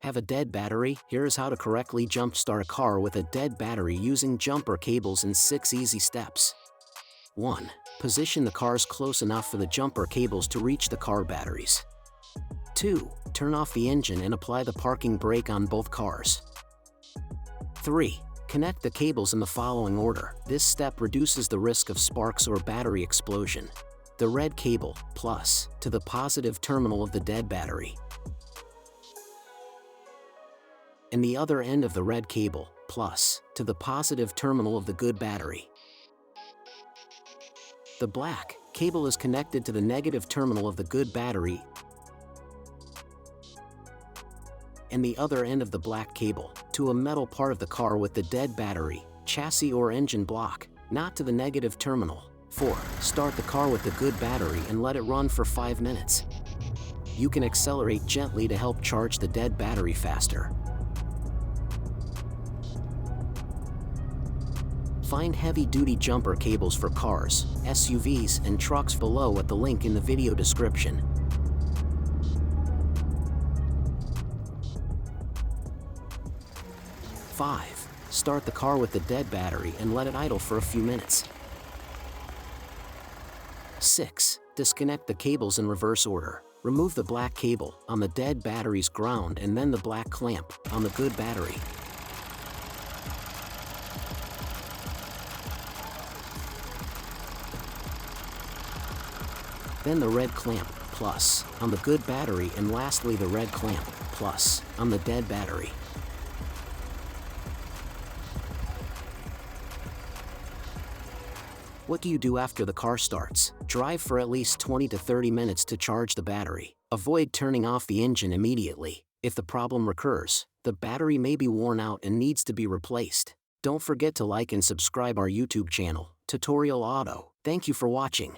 Have a dead battery? Here is how to correctly jump-start a car with a dead battery using jumper cables in 6 easy steps. 1. Position the cars close enough for the jumper cables to reach the car batteries. 2. Turn off the engine and apply the parking brake on both cars. 3. Connect the cables in the following order. This step reduces the risk of sparks or battery explosion. The red cable, plus, to the positive terminal of the dead battery. And the other end of the red cable, plus, to the positive terminal of the good battery. The black cable is connected to the negative terminal of the good battery, and the other end of the black cable, to a metal part of the car with the dead battery, chassis or engine block, not to the negative terminal. 4. Start the car with the good battery and let it run for 5 minutes. You can accelerate gently to help charge the dead battery faster. Find heavy-duty jumper cables for cars, SUVs, and trucks below at the link in the video description. 5. Start the car with the dead battery and let it idle for a few minutes. 6. Disconnect the cables in reverse order. Remove the black cable on the dead battery's ground and then the black clamp on the good battery. Then the red clamp, plus, on the good battery, and lastly the red clamp, plus, on the dead battery. What do you do after the car starts? Drive for at least 20 to 30 minutes to charge the battery. Avoid turning off the engine immediately. If the problem recurs, the battery may be worn out and needs to be replaced. Don't forget to like and subscribe our YouTube channel, Tutorial Auto. Thank you for watching.